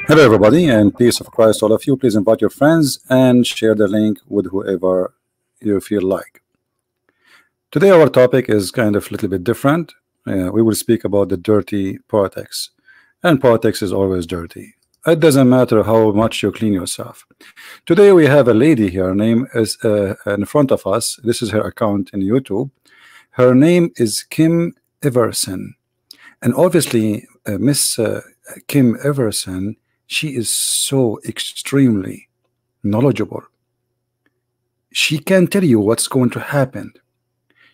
Hello, everybody, and peace of Christ, all of you. Please invite your friends and share the link with whoever you feel like. Today, our topic is kind of a little bit different. We will speak about the dirty politics, and politics is always dirty. It doesn't matter how much you clean yourself. Today, we have a lady here. Her name is in front of us. This is her account in YouTube. Her name is Kim Iversen, and obviously, Miss Kim Iversen. She is so extremely knowledgeable. She can tell you what's going to happen.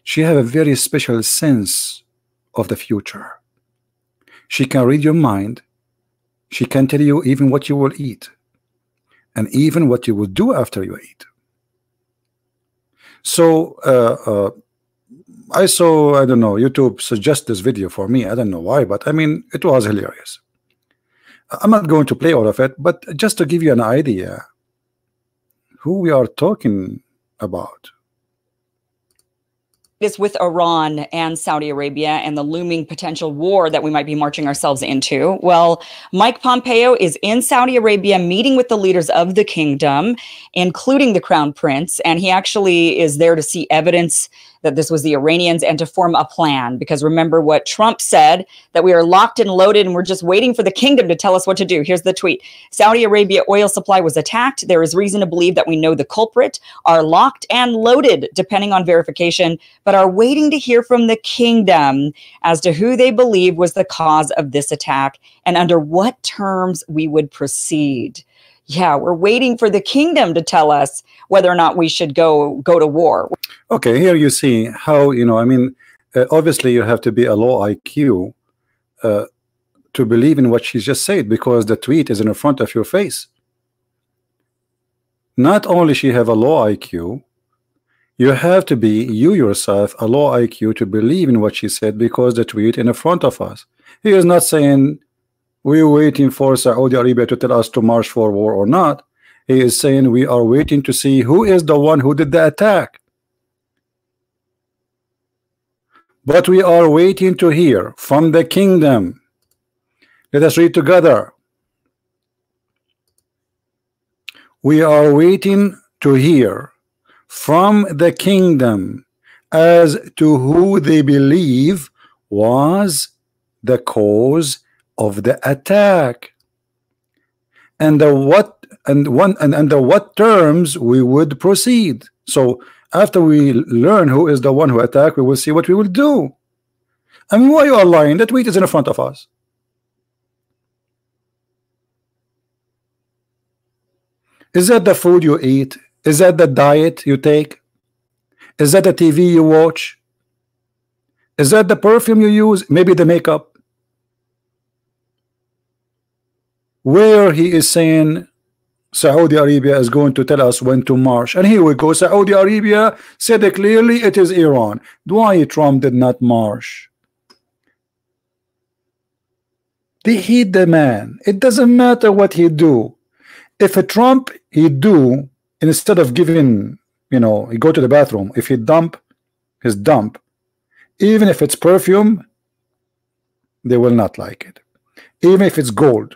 She has a very special sense of the future. She can read your mind. She can tell you even what you will eat and even what you will do after you eat. So I saw, I don't know, YouTube suggest this video for me. I don't know why, but I mean, it was hilarious. I'm not going to play all of it, but just to give you an idea who we are talking about. Is with Iran and Saudi Arabia and the looming potential war that we might be marching ourselves into. Well, Mike Pompeo is in Saudi Arabia meeting with the leaders of the kingdom, including the crown prince, and he actually is there to see evidence that this was the Iranians and to form a plan. Because remember what Trump said, that we are locked and loaded and we're just waiting for the kingdom to tell us what to do. Here's the tweet. Saudi Arabia oil supply was attacked. There is reason to believe that we know the culprit, are locked and loaded, depending on verification, but are waiting to hear from the kingdom as to who they believe was the cause of this attack and under what terms we would proceed. Yeah, we're waiting for the kingdom to tell us whether or not we should go to war. Okay, here you see how, you know, I mean, obviously you have to be a low IQ to believe in what she just said, because the tweet is in front of your face. Not only she have a low IQ, you have to be, you yourself, a low IQ to believe in what she said, because the tweet in front of us. He is not saying we're waiting for Saudi Arabia to tell us to march for war or not. He is saying we are waiting to see who is the one who did the attack. But we are waiting to hear from the kingdom. Let us read together. We are waiting to hear from the kingdom as to who they believe was the cause of the attack, and under what terms we would proceed. So after we learn who is the one who attacked, we will see what we will do. I mean, why you are lying? The tweet is in front of us. Is that the food you eat? Is that the diet you take? Is that the TV you watch? Is that the perfume you use? Maybe the makeup. Where he is saying Saudi Arabia is going to tell us when to march, and here we go. Saudi Arabia said it clearly, it is Iran. Why Trump did not march? They hate the man. It doesn't matter what he do. If a Trump he do, instead of giving, you know, he go to the bathroom, if he dump his dump, even if it's perfume, they will not like it. Even if it's gold,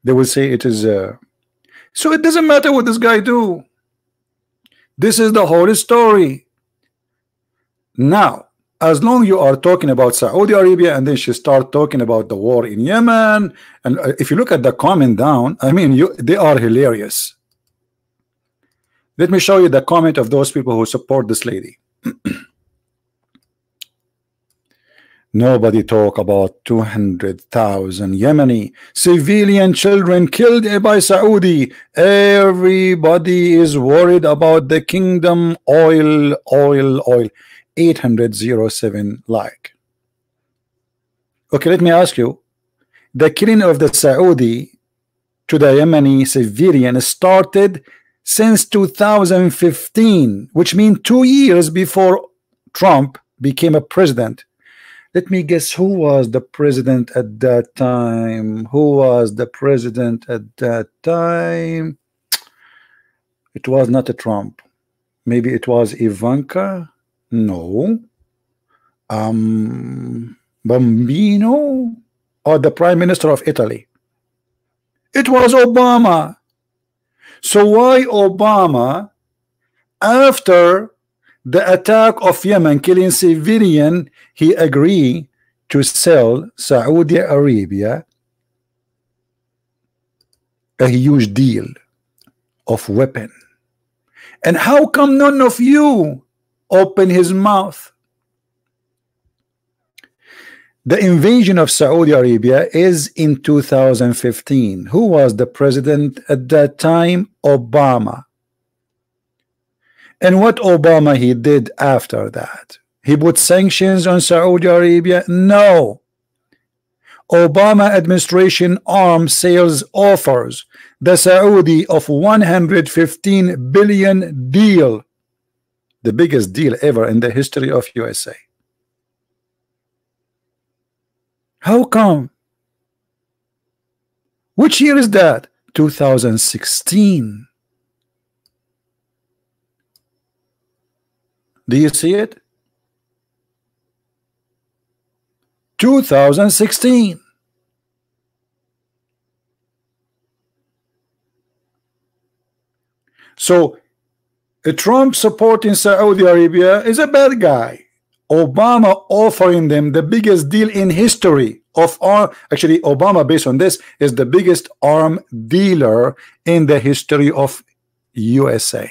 they will say it is so it doesn't matter what this guy do. This is the whole story. Now, as long you are talking about Saudi Arabia, and then she start talking about the war in Yemen, and if you look at the comment down, I mean, they are hilarious. Let me show you the comment of those people who support this lady. Nobody talk about 200,000 Yemeni civilian children killed by Saudi. Everybody is worried about the kingdom. Oil. 807 like. Okay, let me ask you. The killing of the Saudi to the Yemeni civilian started since 2015, which means 2 years before Trump became a president. Let me guess who was the president at that time. Who was the president at that time? It was not a Trump. Maybe it was Ivanka. No. Bambino, or the Prime Minister of Italy? It was Obama. So why Obama, after the attack of Yemen killing civilian, he agreed to sell Saudi Arabia a huge deal of weapon? And how come none of you open his mouth? The invasion of Saudi Arabia is in 2015. Who was the president at that time? Obama. And what Obama he did after that? He put sanctions on Saudi Arabia? No. Obama administration arms sales offers the Saudi of 115 billion deal, the biggest deal ever in the history of USA. How come? Which year is that? 2016. Do you see it? 2016. So Trump supporting Saudi Arabia is a bad guy. Obama offering them the biggest deal in history of arm. Actually, Obama, based on this, is the biggest arm dealer in the history of USA.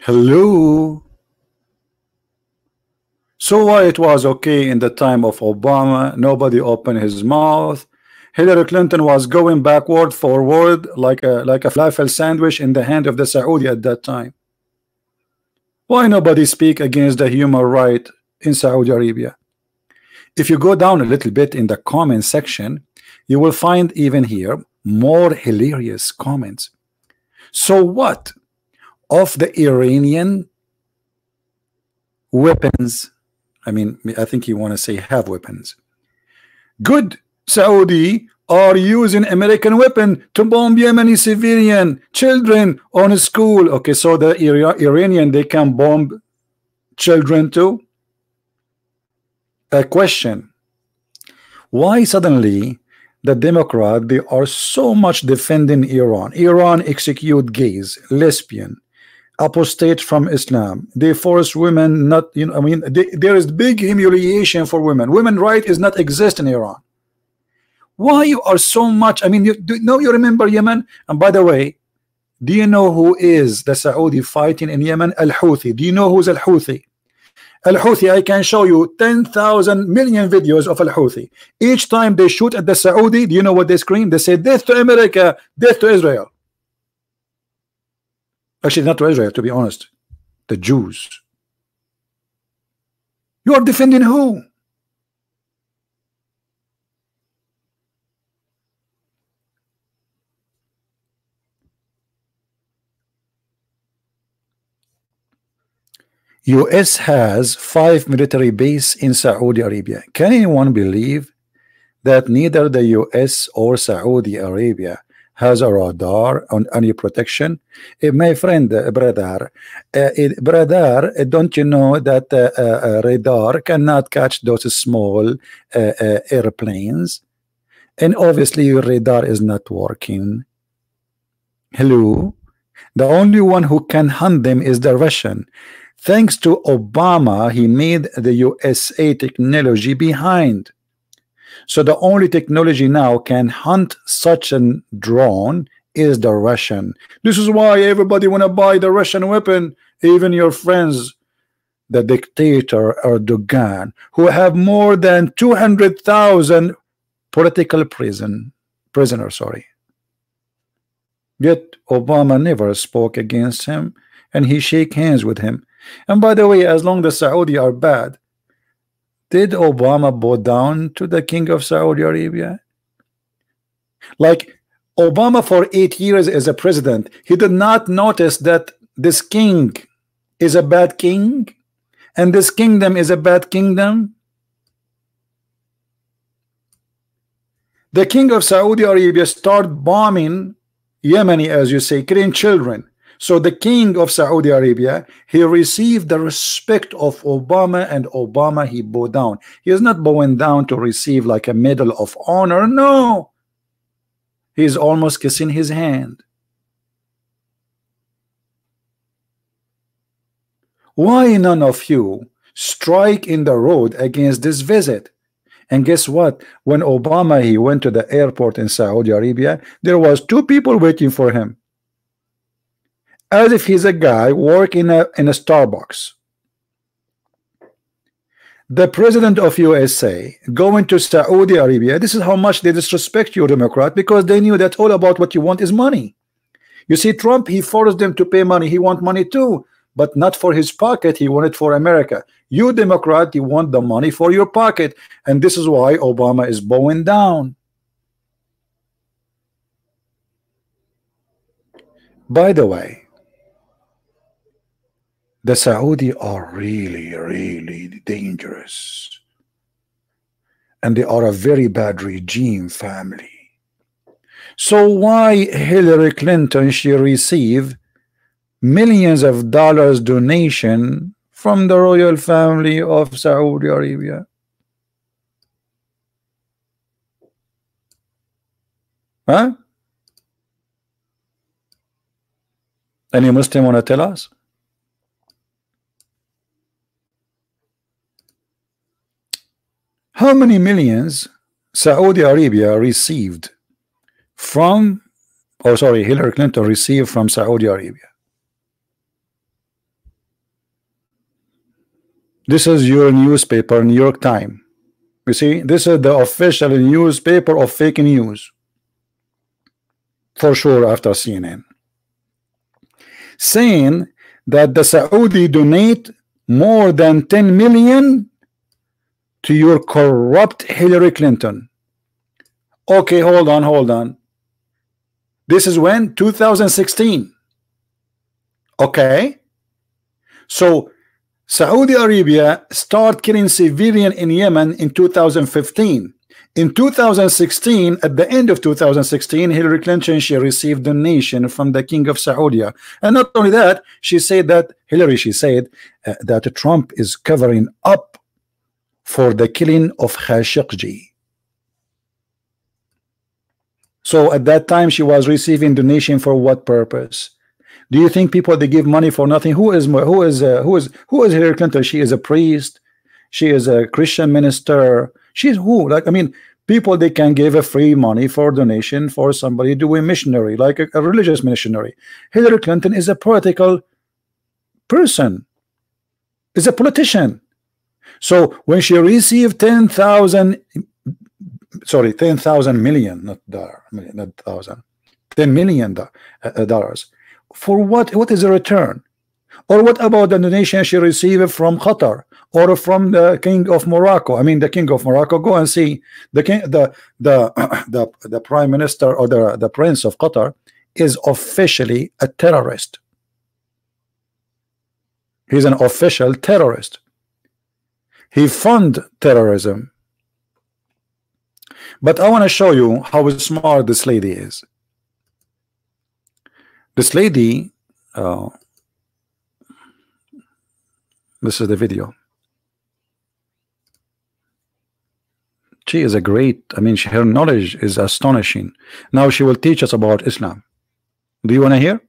Hello. So why it was okay in the time of Obama? Nobody opened his mouth. Hillary Clinton was going backward, forward, like a falafel sandwich in the hand of the Saudi at that time. Why nobody speak against the human right in Saudi Arabia? If you go down a little bit in the comment section, you will find even here more hilarious comments. So what of the Iranian weapons? I mean, I think you want to say have weapons. Good. Saudi are using American weapon to bomb Yemeni civilian children on a school. Okay, so the Iranian, they can bomb children too. A question: why suddenly the Democrat, they are so much defending Iran? Iran execute gays, lesbian, apostate from Islam. They force women not, you know, I mean, there is big humiliation for women. Women right is not exist in Iran. Why you are so much? I mean, you remember Yemen? And by the way, do you know who is the Saudi fighting in Yemen? Al-Houthi. Do you know who's Al-Houthi? Al-Houthi, I can show you 10,000 million videos of Al-Houthi. Each time they shoot at the Saudi, do you know what they scream? They say, death to America, death to Israel. Actually, not to Israel, to be honest. The Jews. You are defending who? US has 5 military bases in Saudi Arabia. Can anyone believe that neither the US or Saudi Arabia has a radar on any protection? My friend, brother, don't you know that radar cannot catch those small airplanes? And obviously your radar is not working. Hello? The only one who can hunt them is the Russian. Thanks to Obama, he made the USA technology behind. So the only technology now can hunt such a drone is the Russian. This is why everybody want to buy the Russian weapon, even your friends, the dictator Erdogan, who have more than 200,000 political prisoners. Sorry. Yet Obama never spoke against him, and he shake hands with him. And by the way, as long as Saudi are bad, did Obama bow down to the king of Saudi Arabia? Like Obama for 8 years as a president, he did not notice that this king is a bad king and this kingdom is a bad kingdom. The king of Saudi Arabia start bombing Yemeni, as you say, killing children. So the king of Saudi Arabia, he received the respect of Obama, and Obama, he bowed down. He is not bowing down to receive like a medal of honor. No, he's almost kissing his hand. Why none of you strike in the road against this visit? And guess what? When Obama, he went to the airport in Saudi Arabia, there was 2 people waiting for him, as if he's a guy working in a Starbucks. The president of USA going to Saudi Arabia, this is how much they disrespect you, Democrat, because they knew that all about what you want is money. You see, Trump, he forced them to pay money. He want money too, but not for his pocket. He wanted for America. You, Democrat, you want the money for your pocket, and this is why Obama is bowing down. By the way, the Saudi are really, really dangerous, and they are a very bad regime family. So why Hillary Clinton, she received millions of dollars donation from the royal family of Saudi Arabia? Huh? Any Muslim want to tell us? How many millions Saudi Arabia received from, or sorry, Hillary Clinton received from Saudi Arabia? This is your newspaper, New York Times. You see, this is the official newspaper of fake news, for sure, after CNN, saying that the Saudi donate more than 10 million to your corrupt Hillary Clinton. Okay, hold on. This is when? 2016. Okay, so Saudi Arabia start killing civilian in Yemen in 2015. In 2016, at the end of 2016, Hillary Clinton, she received donation from the king of Saudi. And not only that, she said that that Trump is covering up for the killing of Khashoggi. So at that time, she was receiving donation for what purpose? Do you think people, they give money for nothing? Who is Hillary Clinton? She is a priest. She is a Christian minister. She's who? Like, I mean, people, they can give a free money for donation for somebody doing missionary, like a religious missionary. Hillary Clinton is a political person, is a politician. So when she received 10,000 million, not dollar, not thousand, $10 million dollars. For what? What is the return? Or what about the donation she received from Qatar or from the king of Morocco? I mean, the king of Morocco. Go and see the king, the prime minister or the prince of Qatar is officially a terrorist. He's an official terrorist. He fund terrorism. But I want to show you how smart this lady is. This lady, this is the video. She is a great, I mean, her knowledge is astonishing. Now she will teach us about Islam. Do you want to hear?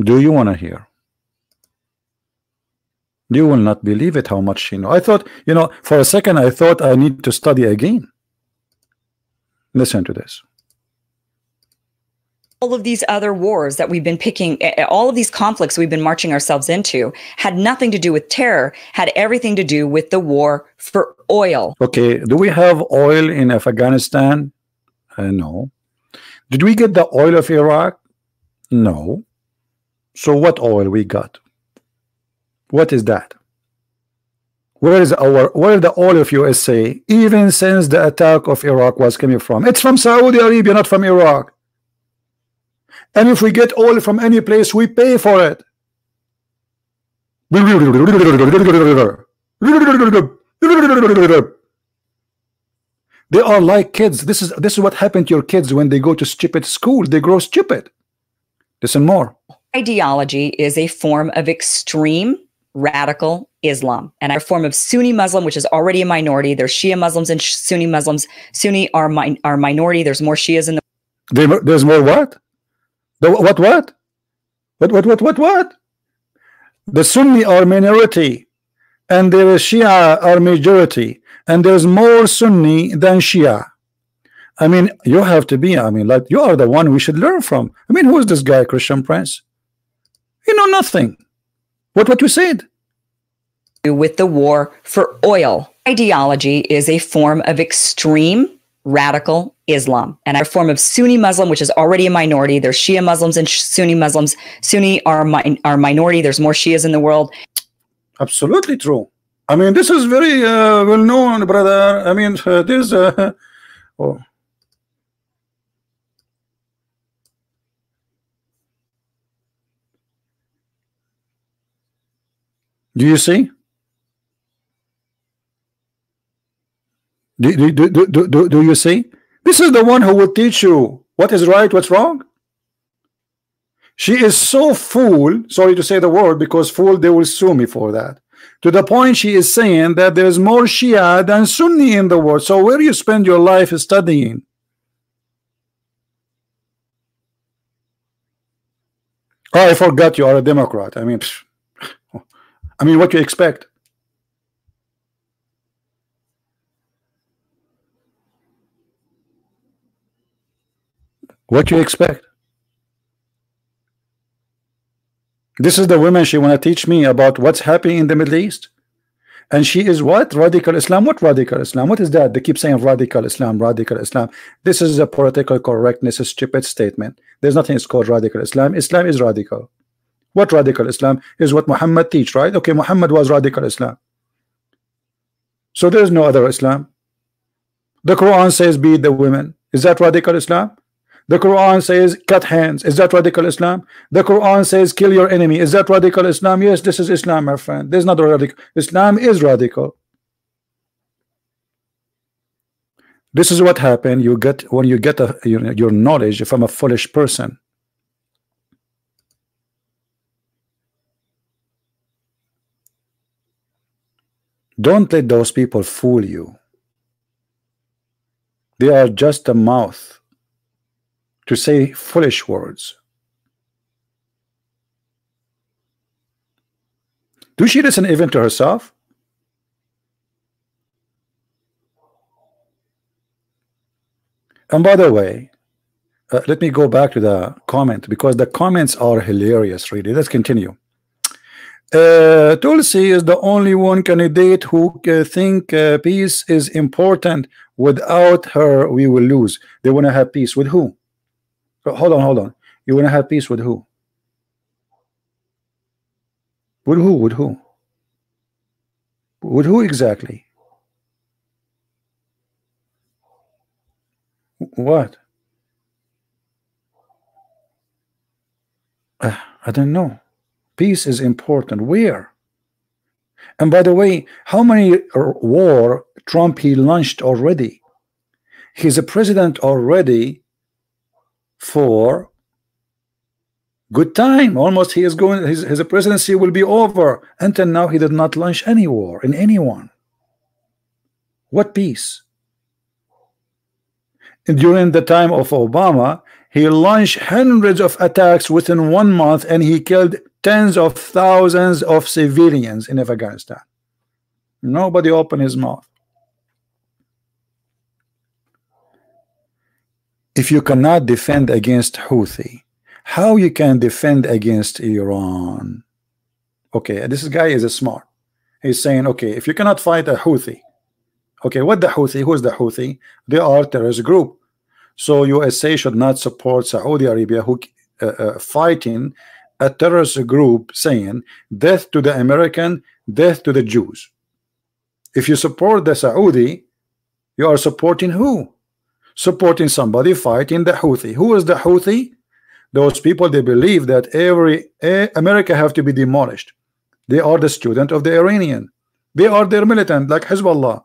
Do you want to hear? You will not believe it how much she knows. I thought, you know, for a second I thought I need to study again. Listen to this. All of these other wars that we've been picking, all of these conflicts we've been marching ourselves into had nothing to do with terror, had everything to do with the war for oil. Okay, do we have oil in Afghanistan? No. Did we get the oil of Iraq? No. So what oil we got? What is that? Where is the oil of USA? Even since the attack of Iraq was coming from, it's from Saudi Arabia, not from Iraq. And if we get oil from any place, we pay for it. They are are like kids. This is what happened to your kids when they go to stupid school. They grow stupid. Listen more. Ideology is a form of extreme radical Islam and a form of Sunni Muslim, which is already a minority. There's Shia Muslims and Sunni Muslims. Sunni are minority. There's more Shias in the There's more what? What? The Sunni are minority, and the Shia are majority, and there's more Sunni than Shia. I mean, you have to be, I mean, like, you are the one we should learn from. I mean, who is this guy, Christian Prince? You know nothing. What you said? With the war for oil. Ideology is a form of extreme radical Islam and a form of Sunni Muslim, which is already a minority. There's Shia Muslims and Sunni Muslims. Sunni are minority. There's more Shias in the world. Absolutely true. I mean, this is very well known, brother. I mean, there's oh. Do you see? Do you see? This is the one who will teach you what is right, what's wrong. She is so fool, sorry to say the word, because fool, they will sue me for that. To the point she is saying that there's more Shia than Sunni in the world. So where do you spend your life studying? Oh, I forgot you are a Democrat. I mean, what you expect? What you expect? This is the woman she want to teach me about what's happening in the Middle East. And she is what? Radical Islam. What radical Islam? What is that? They keep saying radical Islam, radical Islam. This is a political correctness, a stupid statement. There's nothing is called radical Islam. Islam is radical. What radical Islam is what Muhammad teach, right? Okay, Muhammad was radical Islam. So there's no other Islam. The Quran says beat the women. Is that radical Islam? The Quran says cut hands. Is that radical Islam? The Quran says kill your enemy. Is that radical Islam? Yes, this is Islam, my friend. There's not a radical. Islam is radical. This is what happened. You get when you get your knowledge from a foolish person. Don't let those people fool you. They are just a mouth to say foolish words. Does she listen even to herself? And by the way, let me go back to the comment, because the comments are hilarious, really. Let's continue. Tulsi is the only one candidate who think peace is important. Without her, we will lose. They want to have peace with who? Hold on. You want to have peace with who? With who? With who? With who exactly? What? I don't know. Peace is important. Where? And by the way, how many war Trump he launched already? He's a president already for good time. Almost he is going, his presidency will be over. Until now he did not launch any war in anyone. What peace? And during the time of Obama, he launched hundreds of attacks within 1 month, and he killed tens of thousands of civilians in Afghanistan. Nobody opened his mouth. If you cannot defend against Houthi, how you can defend against Iran? Okay, this guy is smart. He's saying, okay, if you cannot fight a Houthi, okay, what the Houthi? Who is the Houthi? They are a terrorist group. So USA should not support Saudi Arabia, who fighting a terrorist group, saying death to the American, death to the Jews. If you support the Saudi, you are supporting who? Supporting somebody fighting the Houthi. Who is the Houthi? Those people, they believe that America have to be demolished. They are the student of the Iranian. They are their militant, like Hezbollah.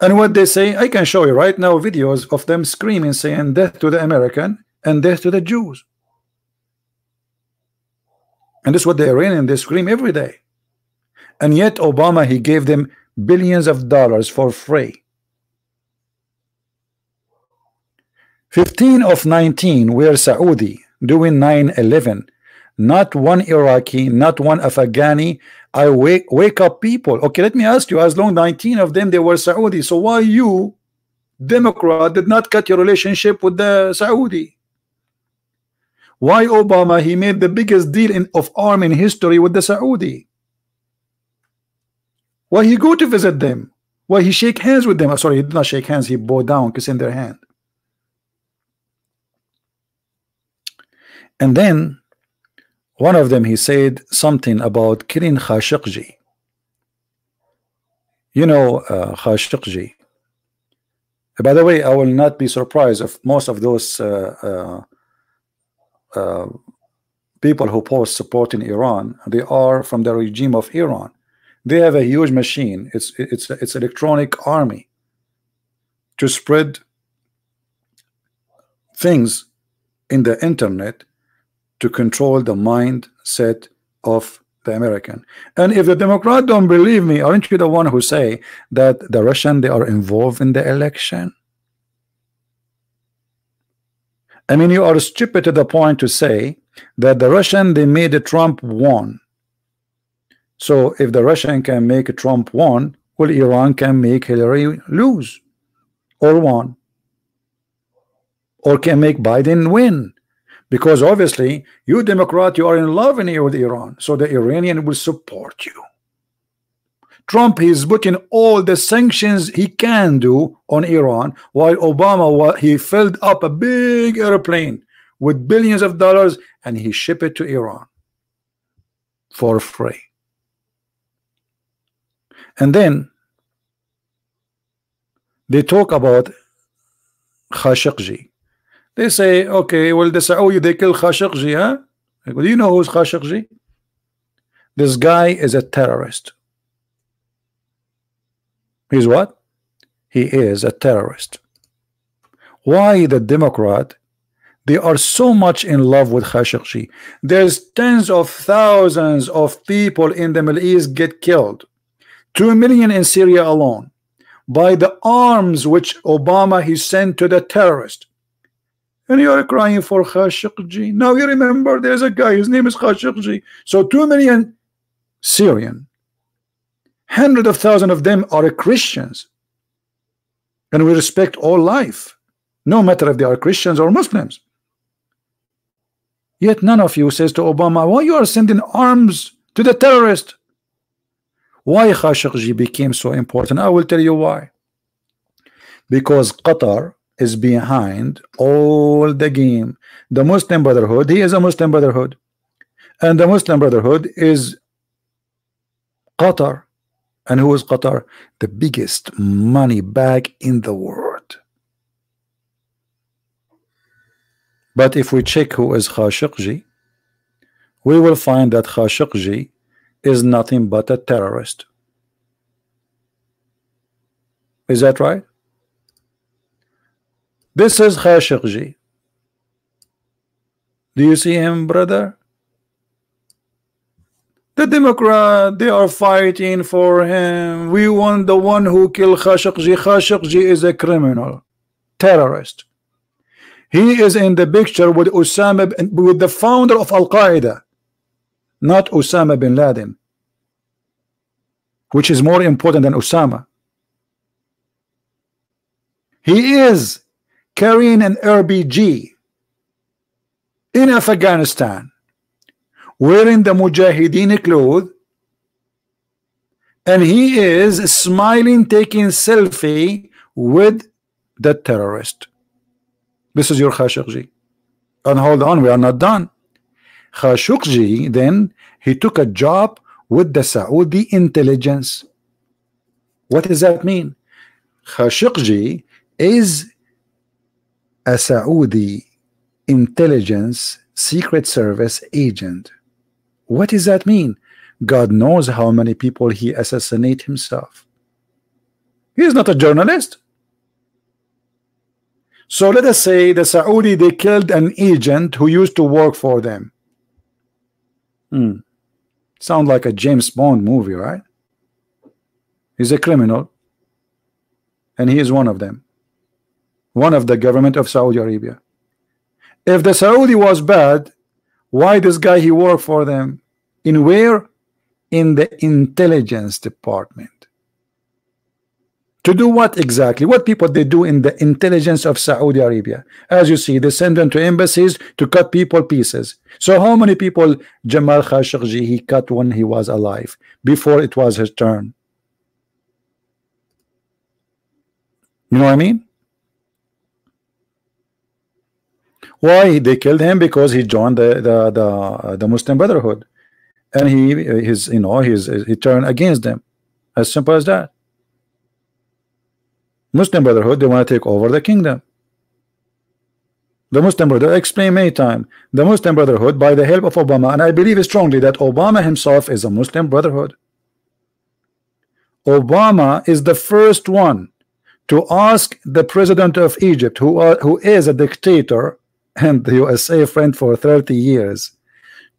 And what they say, I can show you right now videos of them screaming, saying death to the American and death to the Jews. And this is what the Iranian, they scream every day. And yet Obama, he gave them billions of dollars for free. 15 of 19 were Saudi doing 9/11. Not one Iraqi, not one Afghani. I wake up people. Okay, let me ask you, as long 19 of them they were Saudi, so why you Democrat did not cut your relationship with the Saudi? Why Obama, he made the biggest deal of arm in history with the Saudi? Why he go to visit them? Why he shake hands with them? Sorry, he did not shake hands, he bowed down, kissing their hand. And then one of them, he said something about killing Khashoggi. You know, Khashoggi. By the way, I will not be surprised if most of those people who post supporting Iran, they are from the regime of Iran. They have a huge machine. It's electronic army to spread things in the internet to control the mindset of the American. And if the Democrat don't believe me, aren't you the one who say that the Russian, they are involved in the election? I mean, you are stupid to the point to say that the Russian, they made Trump won. So if the Russian can make Trump won, well, Iran can make Hillary lose or won, or can make Biden win. Because obviously, you Democrat, you are in love with Iran, so the Iranian will support you. Trump is putting all the sanctions he can do on Iran, while Obama, he filled up a big airplane with billions of dollars and he shipped it to Iran for free. And then they talk about Khashoggi. They say, okay, well, the Saudi, they kill Khashoggi, huh? Do you know who's Khashoggi? This guy is a terrorist. He's what? He is a terrorist. Why the Democrat, they are so much in love with Khashoggi? There's tens of thousands of people in the Middle East get killed. 2 million in Syria alone by the arms which Obama he sent to the terrorist. And you are crying for Khashoggi. Now you remember there's a guy, his name is Khashoggi. So 2 million Syrian, hundreds of thousands of them are Christians, and we respect all life, no matter if they are Christians or Muslims. Yet none of you says to Obama, why you are sending arms to the terrorist? Why Khashoggi became so important? I will tell you why. Because Qatar is behind all the game. The Muslim Brotherhood, he is a Muslim Brotherhood, and the Muslim Brotherhood is Qatar. And who is Qatar? The biggest money bag in the world. But if we check who is Khashoggi, we will find that Khashoggi is nothing but a terrorist. Is that right? This is Khashoggi. Do you see him, brother? The Democrat, they are fighting for him. We want the one who killed Khashoggi. Khashoggi is a criminal, terrorist. He is in the picture with Osama, with the founder of Al-Qaeda, not Osama bin Laden, which is more important than Osama. He is carrying an RPG in Afghanistan, wearing the Mujahideen clothes, and he is smiling, taking selfie with the terrorist. This is your Khashoggi. And hold on, we are not done. Khashoggi, then he took a job with the Saudi intelligence. What does that mean? Khashoggi is a Saudi intelligence secret service agent. What does that mean? God knows how many people he assassinated himself. He is not a journalist. So let us say the Saudi, they killed an agent who used to work for them. Sound like a James Bond movie, right? He's a criminal, and he is one of them, one of the government of Saudi Arabia. If the Saudi was bad, why this guy he worked for them? In where? In the intelligence department. To do what exactly? What people they do in the intelligence of Saudi Arabia? As you see, they send them to embassies to cut people pieces. So how many people Jamal Khashoggi he cut when he was alive, before it was his turn? You know what I mean? Why they killed him? Because he joined the Muslim Brotherhood, and he turned against them. As simple as that. Muslim Brotherhood, they want to take over the kingdom. The Muslim Brotherhood, explain many times, the Muslim Brotherhood, by the help of Obama, and I believe strongly that Obama himself is a Muslim Brotherhood. Obama is the first one to ask the president of Egypt, who is a dictator and the USA friend for 30 years,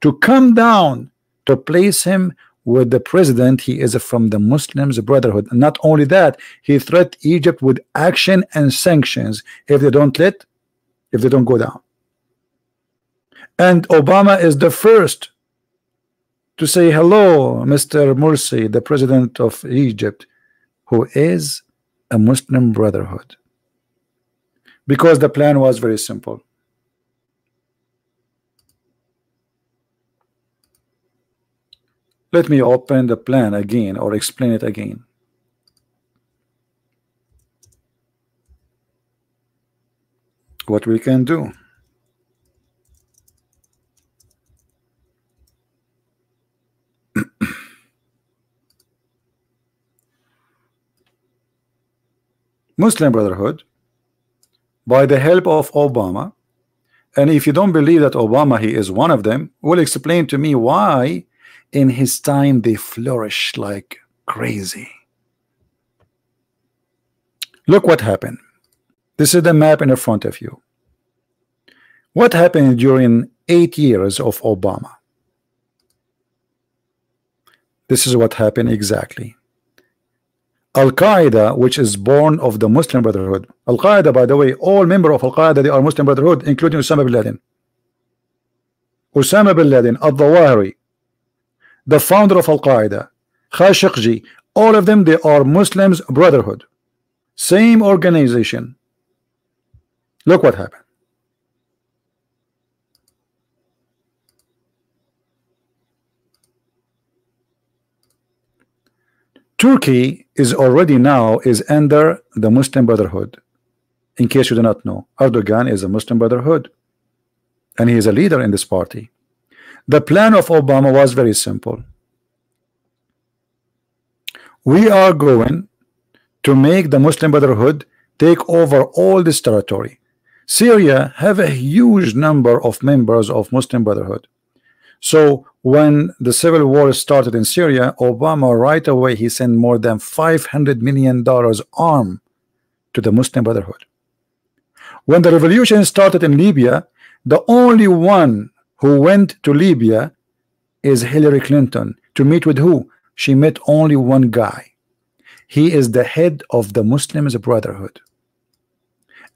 to come down to place him with the president. He is from the Muslims Brotherhood. And not only that, he threatened Egypt with action and sanctions if they don't go down. And Obama is the first to say hello, Mr. Morsi, the president of Egypt, who is a Muslim Brotherhood. Because the plan was very simple. Let me open the plan again, or explain it again. What we can do. Muslim Brotherhood, by the help of Obama, and if you don't believe that Obama he is one of them, will explain to me why in his time they flourish like crazy. Look what happened. This is the map in front of you. What happened during 8 years of Obama? This is what happened exactly. Al-Qaeda, which is born of the Muslim Brotherhood. Al-Qaeda, by the way, all members of Al-Qaeda, they are Muslim Brotherhood, including Osama bin Laden. Osama bin Laden, Al-Zawahiri, the founder of Al-Qaeda, Khashoggi, all of them, they are Muslims Brotherhood. Same organization. Look what happened. Turkey is already now under the Muslim Brotherhood. In case you do not know, Erdogan is a Muslim Brotherhood, and he is a leader in this party. The plan of Obama was very simple. We are going to make the Muslim Brotherhood take over all this territory. Syria have a huge number of members of Muslim Brotherhood. So when the civil war started in Syria, Obama right away he sent more than $500 million arm to the Muslim Brotherhood. When the revolution started in Libya, the only one who went to Libya is Hillary Clinton. To meet with who? She met only one guy. He is the head of the Muslims Brotherhood.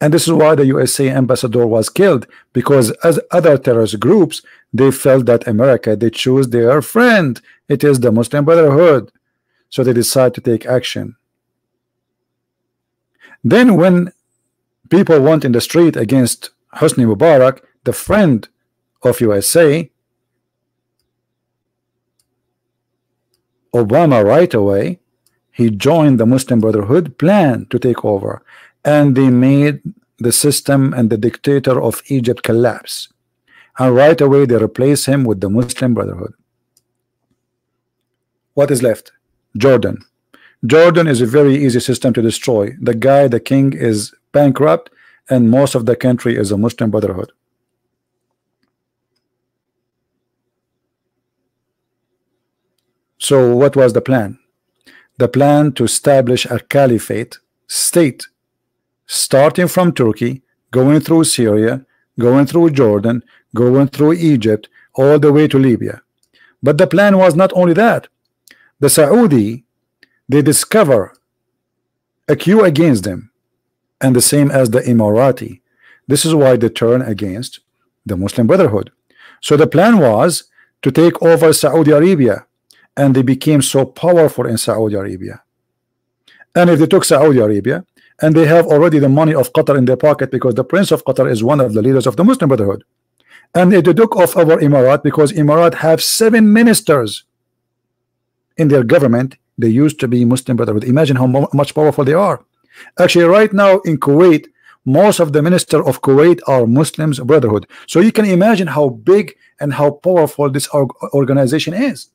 And this is why the USA ambassador was killed, because as other terrorist groups, they felt that America, they choose their friend. It is the Muslim Brotherhood. So they decide to take action. Then when people went in the street against Hosni Mubarak, the friend of USA, Obama right away, he joined the Muslim Brotherhood plan to take over. And they made the system and the dictator of Egypt collapse. And right away they replace him with the Muslim Brotherhood. What is left? Jordan. Jordan is a very easy system to destroy. The king is bankrupt, and most of the country is a Muslim Brotherhood. So what was the plan? the plan to establish a caliphate state, starting from Turkey, going through Syria, going through Jordan, going through Egypt, all the way to Libya. But the plan was not only that. The Saudi, they discover a coup against them, and the same as the Emirati. This is why they turn against the Muslim Brotherhood. So the plan was to take over Saudi Arabia, and they became so powerful in Saudi Arabia. And if they took Saudi Arabia, and they have already the money of Qatar in their pocket, because the Prince of Qatar is one of the leaders of the Muslim Brotherhood, and they took off our Emirat, because Emirat have 7 ministers in their government. They used to be Muslim Brotherhood. Imagine how much powerful they are. Actually, right now in Kuwait, most of the ministers of Kuwait are Muslims Brotherhood. So you can imagine how big and how powerful this organization is.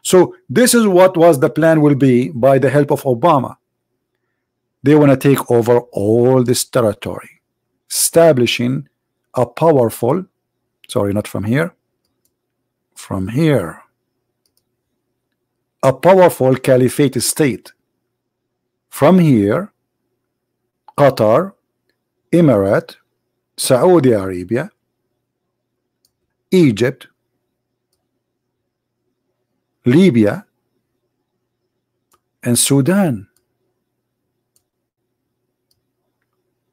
So this is what was the plan will be by the help of Obama. They want to take over all this territory, establishing a powerful, sorry, not from here, from here, a powerful caliphate state. From here, Qatar, Emirate, Saudi Arabia, Egypt, Libya, and Sudan.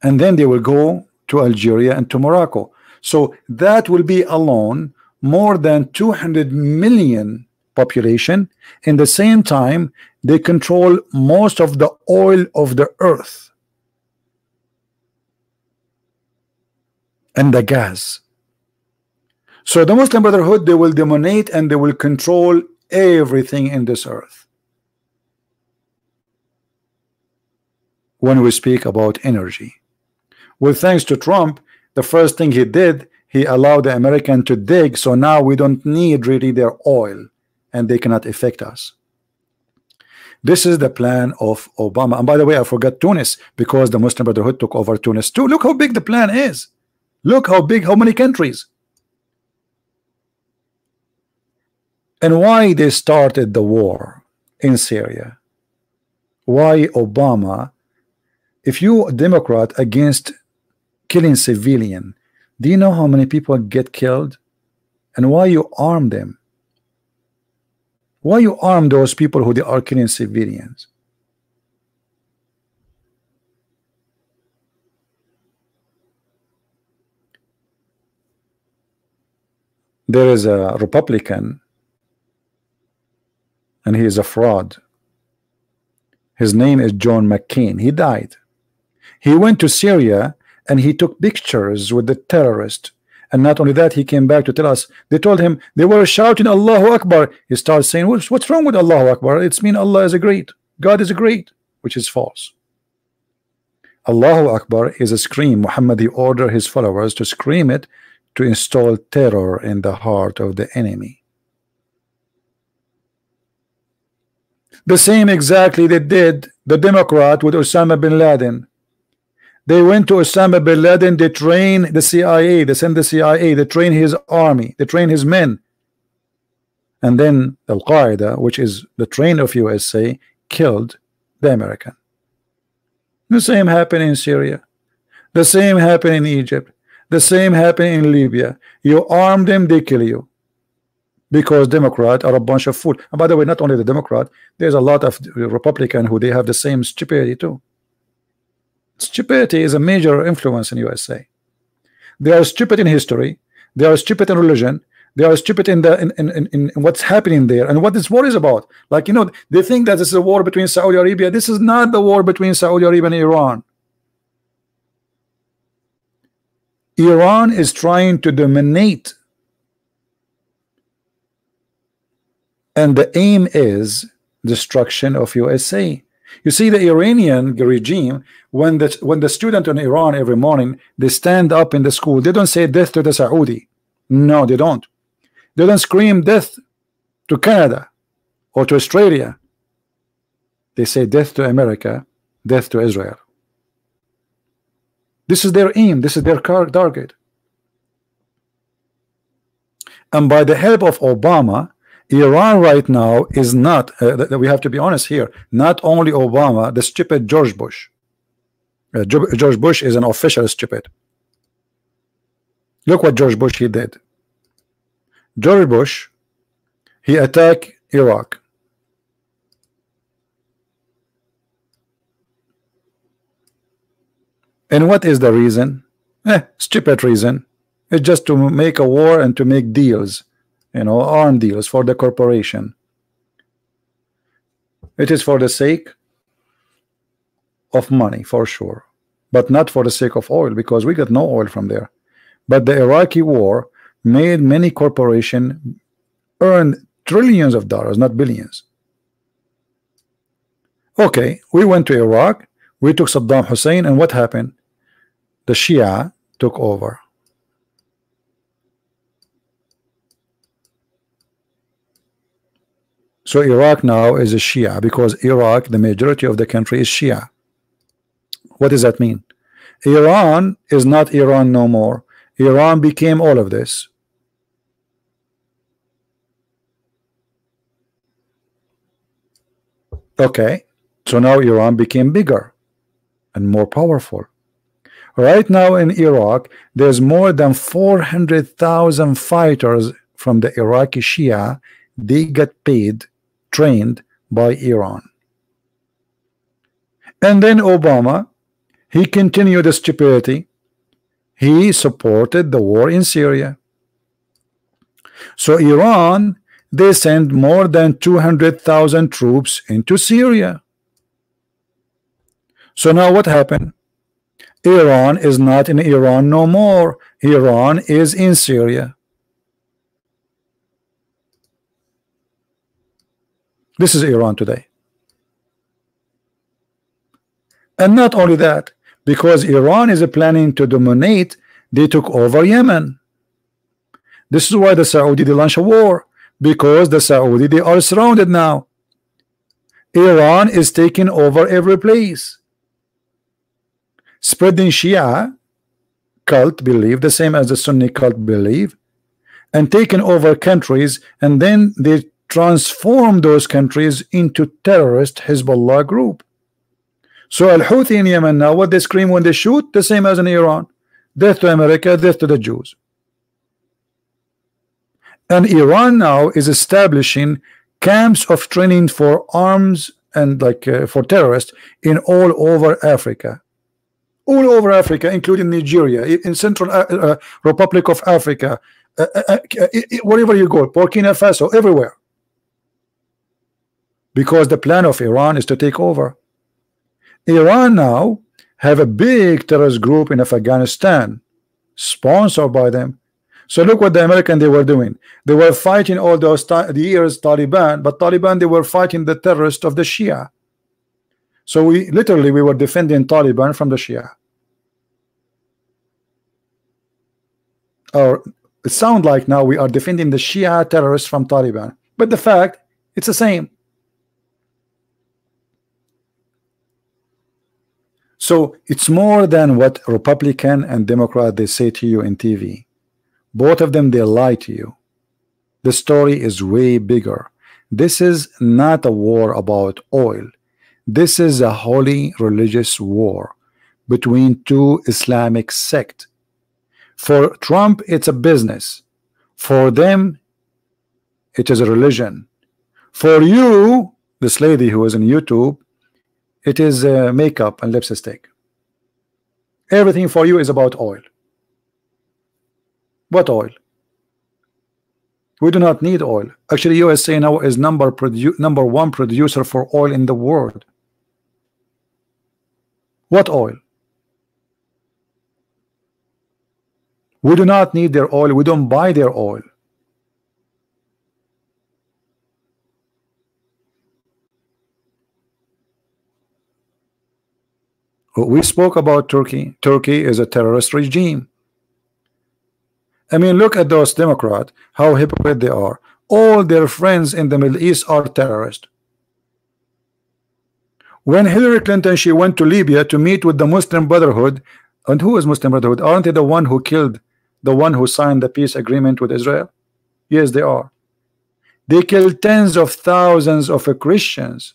And then they will go to Algeria and to Morocco. So that will be alone more than 200 million population. In the same time, they control most of the oil of the earth and the gas. So the Muslim Brotherhood, they will dominate and they will control everything in this earth. When we speak about energy, well, thanks to Trump, the first thing he did, he allowed the American to dig, so now we don't need really their oil, and they cannot affect us. This is the plan of Obama. And by the way, I forgot Tunis, because the Muslim Brotherhood took over Tunis too. Look how big the plan is. Look how big, how many countries. And why they started the war in Syria. Why Obama, if you a Democrat against killing civilian, do you know how many people get killed? And why you arm them? Why you arm those people who they are killing civilians? There is a Republican, and he is a fraud. His name is John McCain. He died. He went to Syria and he took pictures with the terrorist. And not only that, he came back to tell us, they told him, they were shouting Allahu Akbar. He started saying, what's wrong with Allahu Akbar? It's mean Allah is a great, God is a great, which is false. Allahu Akbar is a scream. Muhammad, he ordered his followers to scream it to install terror in the heart of the enemy. The same exactly they did the Democrat with Osama bin Laden. They went to Osama bin Laden, they train the CIA, they send the CIA, they train his army, they train his men. And then Al-Qaeda, which is the train of USA, killed the American. The same happened in Syria. The same happened in Egypt. The same happened in Libya. You arm them, they kill you. Because Democrats are a bunch of fool. And by the way, not only the Democrat, there's a lot of Republican who they have the same stupidity too. Stupidity is a major influence in USA. They are stupid in history. They are stupid in religion. They are stupid in what's happening there and what this war is about. Like, you know, they think that this is a war between Saudi Arabia. This is not the war between Saudi Arabia and Iran. Iran is trying to dominate, and the aim is destruction of USA. You see, the Iranian regime, when the student in Iran every morning, they stand up in the school, they don't say death to the Saudi. No, they don't. They don't scream death to Canada or to Australia. They say death to America, death to Israel. This is their aim. This is their target. And by the help of Obama, Iran right now is not, we have to be honest here, not only Obama, the stupid George Bush. George Bush is an official stupid. Look what George Bush he did. George Bush, he attacked Iraq. And what is the reason? Stupid reason. It's just to make a war and to make deals, you know, arm deals for the corporation. It is for the sake of money, for sure, but not for the sake of oil, because we got no oil from there. But the Iraqi war made many corporations earn trillions of dollars, not billions. Okay, we went to Iraq, we took Saddam Hussein, and what happened? The Shia took over. So Iraq now is a Shia, because Iraq, the majority of the country, is Shia. What does that mean? Iran is not Iran no more. Iran became all of this. Okay, so now Iran became bigger and more powerful. Right now in Iraq, there's more than 400,000 fighters from the Iraqi Shia. They get paid, trained by Iran. And then Obama, he continued the stupidity. He supported the war in Syria. So Iran, they sent more than 200,000 troops into Syria. So now what happened? Iran is not in Iran no more. Iran is in Syria. This is Iran today. And not only that, because Iran is planning to dominate, they took over Yemen. This is why the Saudi they launched a war, because the Saudi they are surrounded now. Iran is taking over every place, spreading Shia cult belief, the same as the Sunni cult belief, and taking over countries, and then they transform those countries into terrorist Hezbollah group. So Al-Houthi in Yemen now, what they scream when they shoot, the same as in Iran: death to America, death to the Jews. And Iran now is establishing camps of training for arms and for terrorists in all over Africa. All over Africa, including Nigeria, in Central Republic of Africa, wherever you go, Burkina Faso, everywhere. Because the plan of Iran is to take over. Iran now have a big terrorist group in Afghanistan, sponsored by them. So look what the Americans they were doing. They were fighting all those years Taliban, but Taliban they were fighting the terrorists of the Shia. So we were defending Taliban from the Shia. Or it sounds like now we are defending the Shia terrorists from Taliban, but the fact it's the same. So it's more than what Republican and Democrat they say to you in TV. Both of them they lie to you. The story is way bigger. This is not a war about oil. This is a holy religious war between two Islamic sects. For Trump it's a business. For them it is a religion. For you, this lady who is on YouTube, it is makeup and lipstick. Everything for you is about oil. What oil? We do not need oil. Actually, USA now is number one producer for oil in the world. What oil? We do not need their oil. We don't buy their oil. We spoke about Turkey. Turkey is a terrorist regime. I mean, look at those Democrats, how hypocrite they are. All their friends in the Middle East are terrorists. When Hillary Clinton, she went to Libya to meet with the Muslim Brotherhood, and who is Muslim Brotherhood? Aren't they the one who killed the one who signed the peace agreement with Israel? Yes, they are. They killed tens of thousands of Christians.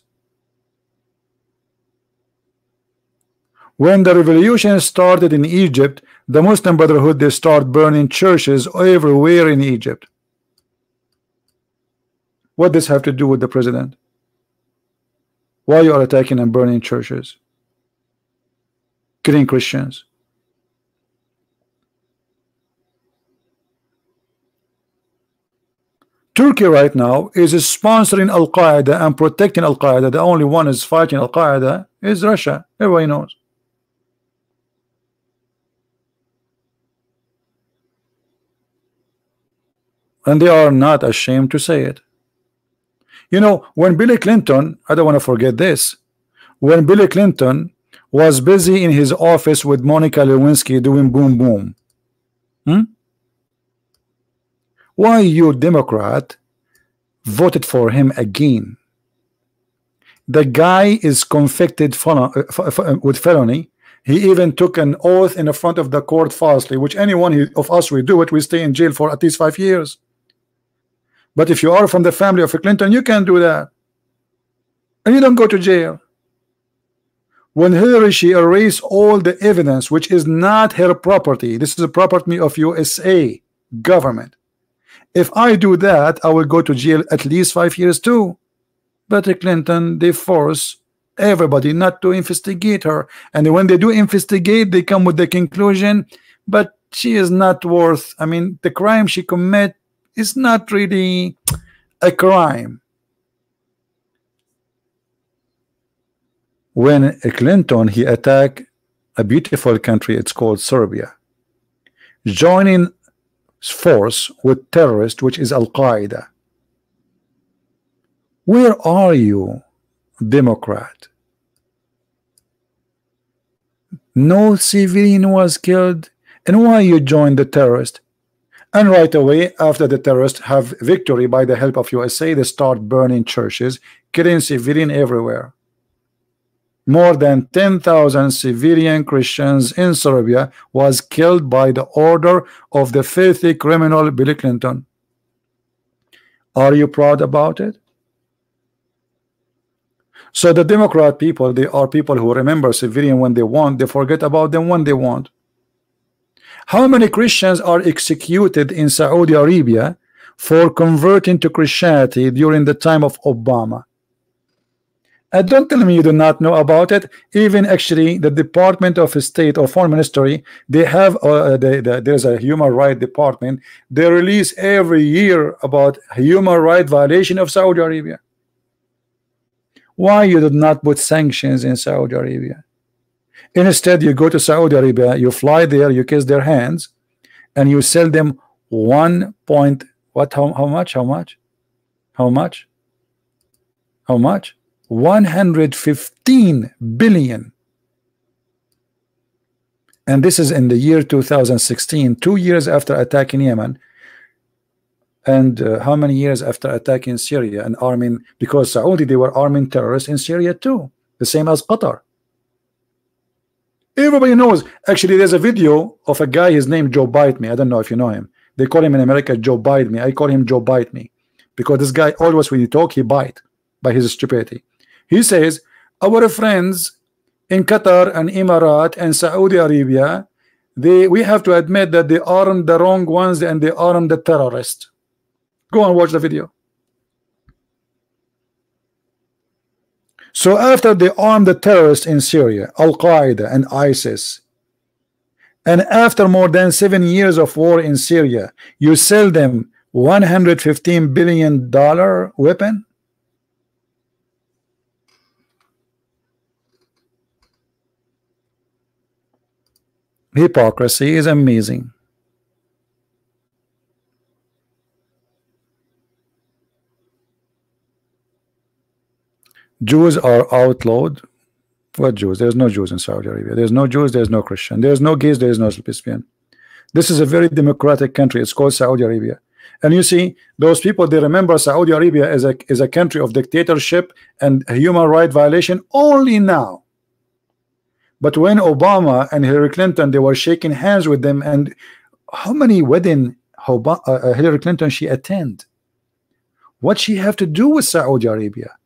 When the revolution started in Egypt, the Muslim Brotherhood, they start burning churches everywhere in Egypt. What does this have to do with the president? Why you are attacking and burning churches, killing Christians? Turkey right now is sponsoring Al-Qaeda and protecting Al-Qaeda. The only one is fighting Al-Qaeda is Russia. Everybody knows. And they are not ashamed to say it. You know, when Billy Clinton, I don't want to forget this, when Billy Clinton was busy in his office with Monica Lewinsky doing boom boom, why you Democrat voted for him again? The guy is convicted with felony. He even took an oath in the front of the court falsely, which anyone of us will do it, we stay in jail for at least 5 years. But if you are from the family of Clinton, you can do that and you don't go to jail. When Hillary, she erased all the evidence, which is not her property. This is a property of USA government. If I do that, I will go to jail at least 5 years too. But Clinton, they force everybody not to investigate her, and when they do investigate, they come with the conclusion, but she is not worth, I mean, the crime she commit is not really a crime. When Clinton, he attacked a beautiful country, it's called Serbia, joining force with terrorists, which is Al-Qaeda. Where are you, Democrat? No civilian was killed, and why you joined the terrorist? And right away, after the terrorists have victory by the help of USA, they start burning churches, killing civilian everywhere. More than 10,000 civilian Christians in Serbia was killed by the order of the filthy criminal Bill Clinton. Are you proud about it? So the Democrat people, they are people who remember civilian when they want, they forget about them when they want. How many Christians are executed in Saudi Arabia for converting to Christianity during the time of Obama? And don't tell me you do not know about it. Even actually the Department of State or Foreign Ministry, they have there's a human rights department. They release every year about human rights violation of Saudi Arabia. Why you did not put sanctions in Saudi Arabia? Instead, you go to Saudi Arabia, you fly there, you kiss their hands, and you sell them how much? 115 billion. And this is in the year 2016, 2 years after attacking Yemen, and how many years after attacking Syria and arming, because Saudi, they were arming terrorists in Syria too, the same as Qatar. Everybody knows. Actually, there's a video of a guy, his name Joe Bite Me. I don't know if you know him. They call him in America Joe Bite Me. I call him Joe Bite Me because this guy always, when he talk, he bite by his stupidity. He says our friends in Qatar and Emirat and Saudi Arabia, we have to admit that they armed the wrong ones and they armed the terrorists. Go and watch the video. So after they armed the terrorists in Syria, Al-Qaeda and ISIS, and after more than 7 years of war in Syria, you sell them $115 billion weapon? Hypocrisy is amazing. Jews are outlawed. What Jews? There's no Jews in Saudi Arabia. There's no Jews, there's no Christian. There's no gays, there's no lesbian. This is a very democratic country. It's called Saudi Arabia. And you see, those people, they remember Saudi Arabia as a country of dictatorship and human rights violation only now. But when Obama and Hillary Clinton, they were shaking hands with them, and how many wedding Hillary Clinton she attend? What she have to do with Saudi Arabia?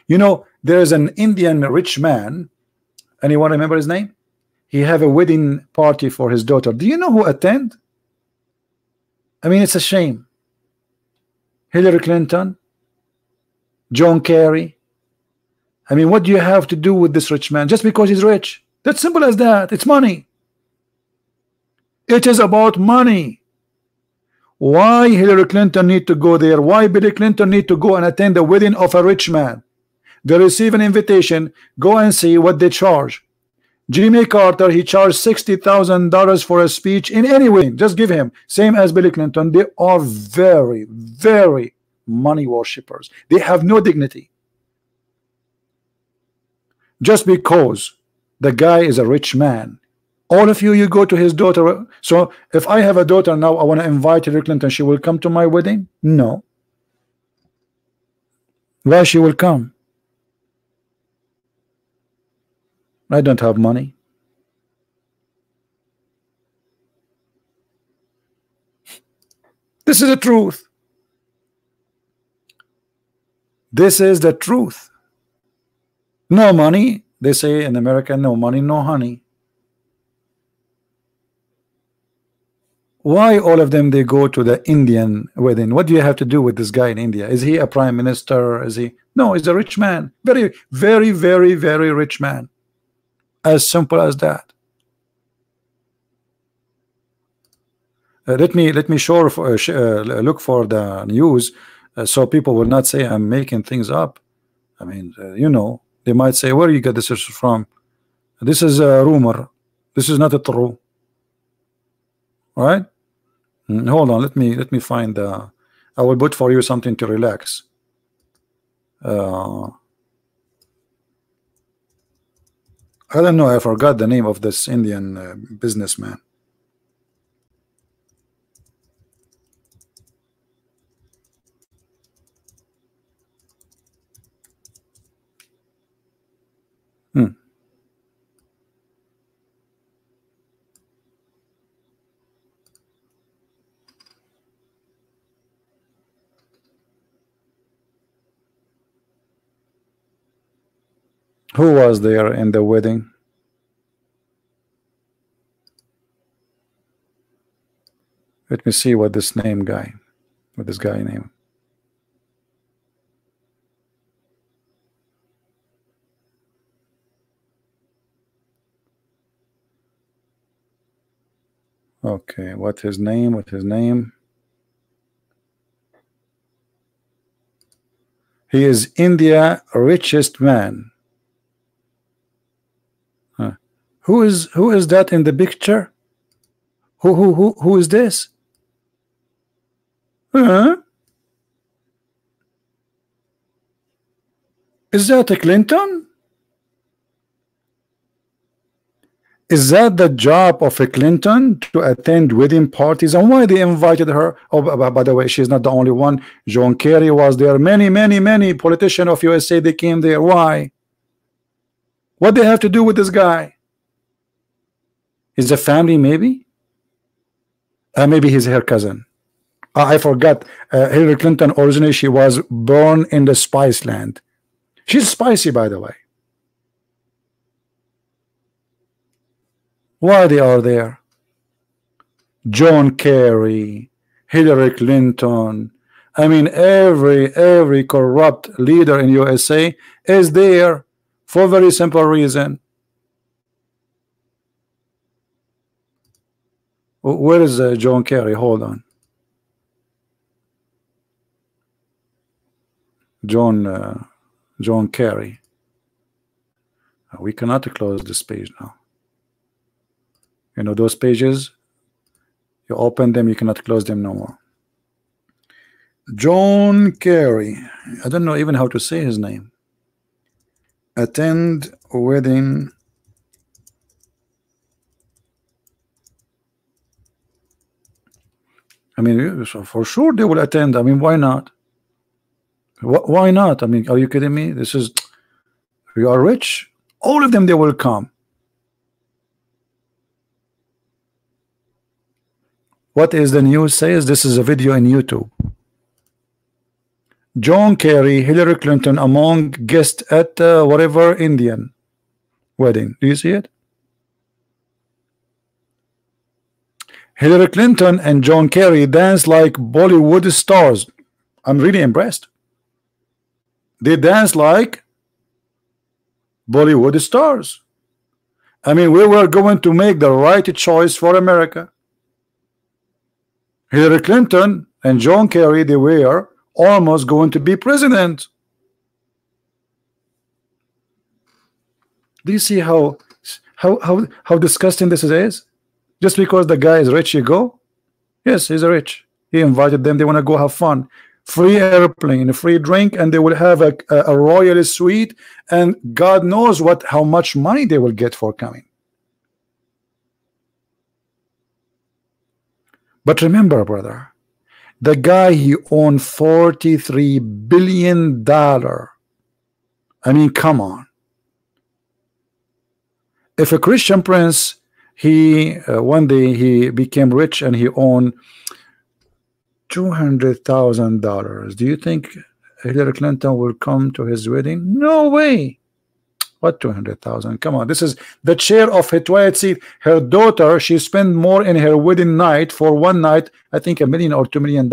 You know, there is an Indian rich man. Anyone remember his name? He have a wedding party for his daughter. Do you know who attend? I mean, it's a shame. Hillary Clinton, John Kerry. I mean, what do you have to do with this rich man just because he's rich? That's simple as that. It's money. It is about money. Why Hillary Clinton need to go there? Why Billy Clinton need to go and attend the wedding of a rich man? They receive an invitation. Go and see what they charge. Jimmy Carter, he charged $60,000 for a speech in any wedding. Just give him. Same as Billy Clinton. They are very, very money worshippers. They have no dignity. Just because the guy is a rich man. All of you, you go to his daughter. So if I have a daughter now, I want to invite Hillary Clinton. She will come to my wedding? No. Why she will come? I don't have money. This is the truth. This is the truth. No money. They say in America, no money, no honey. Why all of them they go to the Indian wedding? What do you have to do with this guy in India? Is he a prime minister? Is he? No, he's a rich man. Very, very, very, very rich man. As simple as that. Let me look for the news so people will not say I'm making things up. I mean, you know, they might say, where you get this from? This is a rumor. This is not a true. Right? Hold on. Let me find. I will put for you something to relax. I don't know. I forgot the name of this Indian businessman. Who was there in the wedding? Let me see what this guy name. Okay, what's his name? What's his name? He is India richest man. Who is that in the picture? Who is this? Is that a Clinton? Is that the job of a Clinton to attend wedding parties? And why they invited her? Oh, by the way, she's not the only one. John Kerry was there. Many politicians of USA, they came there. Why? What they have to do with this guy? Is a family maybe? Maybe he's her cousin. I forgot. Hillary Clinton originally she was born in the Spice Land. She's spicy, by the way. Why they are there? John Kerry, Hillary Clinton. I mean, every corrupt leader in USA is there for a very simple reason. Where is John Kerry? Hold on. John Kerry. We cannot close this page now. You know those pages, you open them, you cannot close them no more. John Kerry. I don't know even how to say his name. Attend wedding I mean, so for sure they will attend. I mean, why not? Why not? I mean, are you kidding me? This is, you are rich. All of them, they will come. What is the news says? This is a video in YouTube. John Kerry, Hillary Clinton among guests at whatever Indian wedding. Do you see it? Hillary Clinton and John Kerry dance like Bollywood stars. I'm really impressed. They dance like Bollywood stars. I mean, we were going to make the right choice for America. Hillary Clinton and John Kerry, they were almost going to be president. Do you see how disgusting this is? Just because the guy is rich, you go? Yes, he's rich. He invited them. They want to go have fun. Free airplane, free drink, and they will have a royal suite, and God knows how much money they will get for coming. But remember, brother, the guy, he owned $43 billion. I mean, come on. If a Christian prince, he one day he became rich and he owned $200,000, do you think Hillary Clinton will come to his wedding? No way. What 200,000? Come on, this is the chair of her toilet seat. Her daughter, she spent more in her wedding night for one night, I think $1 million or $2 million.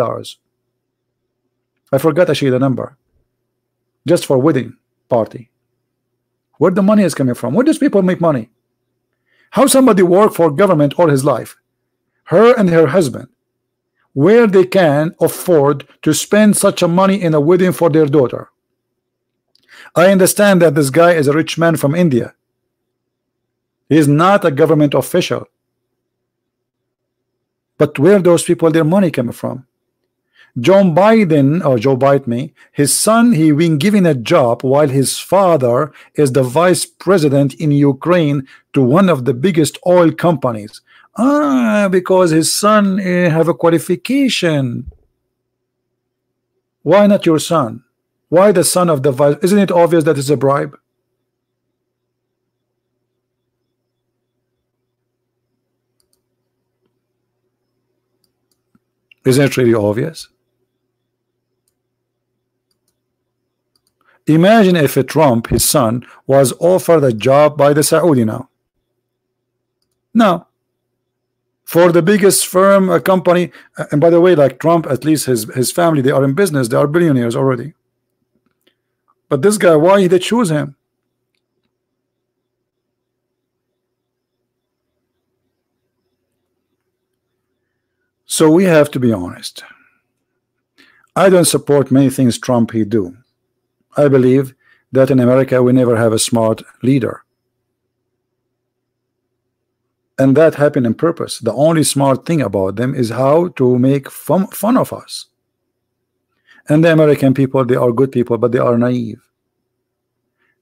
I forgot actually the number. Just for wedding party. Where the money is coming from? Where does people make money? How somebody work for government all his life? Her and her husband, where they can afford to spend such a money in a wedding for their daughter. I understand that this guy is a rich man from India. He is not a government official. But where those people their money coming from? Joe Biden, his son, he been given a job while his father is the vice president in Ukraine to one of the biggest oil companies. Because his son have a qualification. Why not your son? Why the son of the vice? Isn't it obvious that it's a bribe? Isn't it really obvious? Imagine if Trump, his son, was offered a job by the Saudi now. No. For the biggest firm, a company, and by the way, like Trump, at least his family, they are in business, they are billionaires already. But this guy, why did they choose him? So we have to be honest. I don't support many things Trump he do. I believe that in America we never have a smart leader. And that happened on purpose. The only smart thing about them is how to make fun of us. And the American people, they are good people, but they are naive.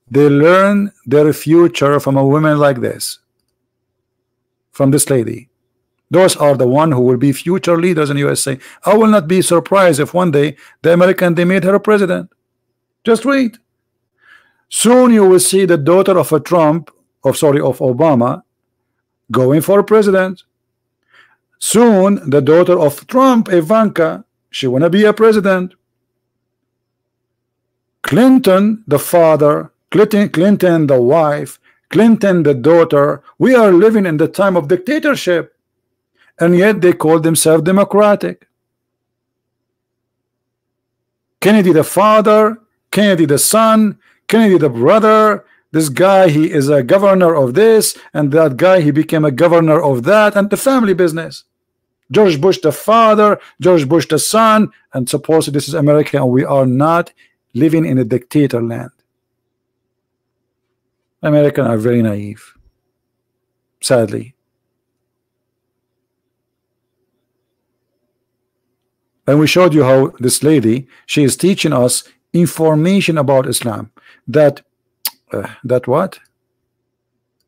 They learn their future from a woman like this, from this lady. Those are the one who will be future leaders in USA. I will not be surprised if one day the American, they made her a president. Just wait. Soon you will see the daughter of of Obama going for president. Soon the daughter of Trump, Ivanka, she wanna be a president. Clinton, the father, Clinton, the wife, Clinton, the daughter. We are living in the time of dictatorship, and yet they call themselves democratic. Kennedy the father, Kennedy the son, Kennedy the brother. This guy, he is a governor of this, and that guy, he became a governor of that, and the family business. George Bush the father, George Bush the son, and supposedly this is America, and we are not living in a dictator land. Americans are very naive, sadly. And we showed you how this lady, she is teaching us information about Islam. That what?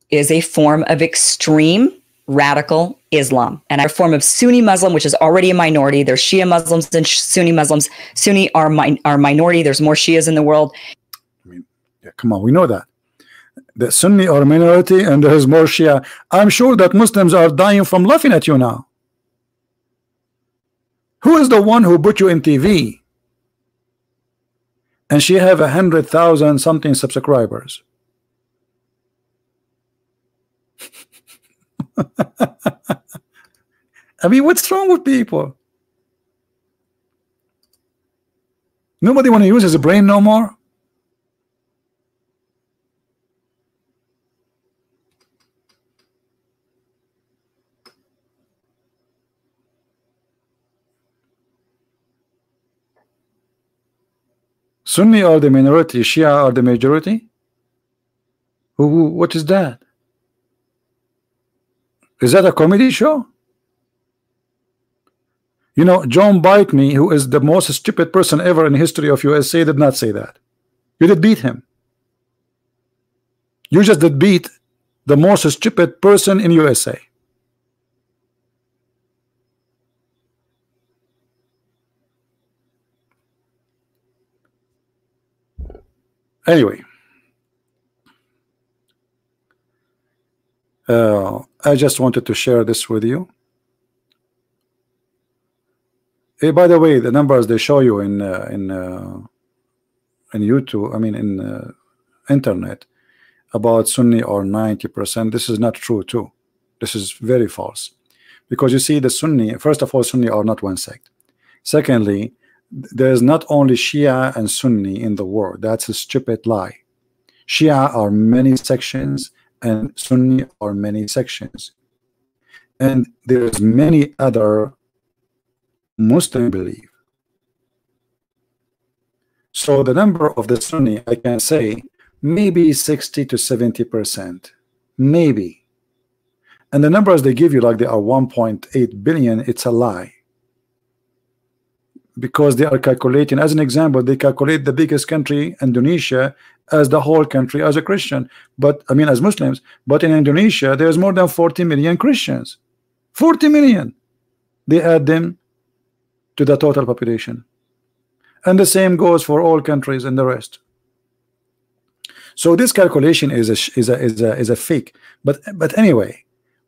Is a form of extreme radical Islam, and a form of Sunni Muslim, which is already a minority. There's Shia Muslims and Sunni Muslims. Sunni are minority. There's more Shias in the world. I mean, yeah, come on, we know that. The Sunni are minority and there's more Shia. I'm sure that Muslims are dying from laughing at you now. Who is the one who put you in TV? and she have 100,000 something subscribers. I mean, what's wrong with people? Nobody want to use his brain no more. Sunni are the minority, Shia are the majority. What is that? Is that a comedy show? You know, John Biden, who is the most stupid person ever in the history of USA, did not say that. You did beat him. You just did beat the most stupid person in USA. Anyway, I just wanted to share this with you. Hey, by the way, the numbers they show you in YouTube, I mean in internet, about Sunni or 90%. This is not true too. This is very false, because you see, the Sunni, first of all, Sunni are not one sect. Secondly, there is not only Shia and Sunni in the world. That's a stupid lie. Shia are many sections and Sunni are many sections, and there's many other Muslim belief. So the number of the Sunni, I can say maybe 60 to 70%, maybe. And the numbers they give you, like they are 1.8 billion, it's a lie, because they are calculating, as an example, they calculate the biggest country, Indonesia, as the whole country as a Christian, but I mean as Muslims. But in Indonesia there's more than 40 million Christians. 40 million. They add them to the total population, and the same goes for all countries and the rest. So this calculation is a fake. But anyway,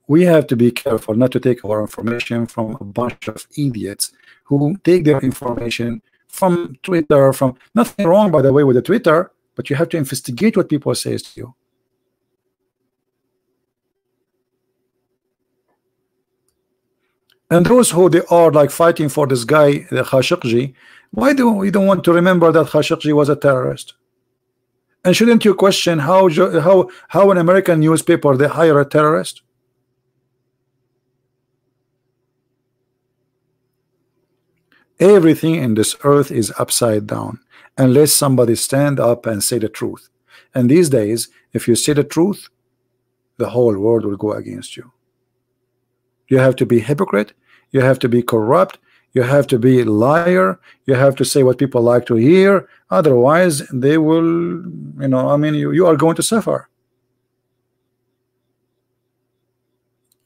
we have to be careful not to take our information from a bunch of idiots who take their information from Twitter. From nothing wrong, by the way, with the Twitter, but you have to investigate what people say to you. And those who they are like fighting for this guy, the Khashoggi, why do we don't want to remember that Khashoggi was a terrorist? And shouldn't you question how an American newspaper they hire a terrorist? Everything in this earth is upside down unless somebody stand up and say the truth. And these days, if you say the truth, the whole world will go against you. You have to be hypocrite, you have to be corrupt, you have to be liar, you have to say what people like to hear, otherwise they will, you know, I mean, you are going to suffer.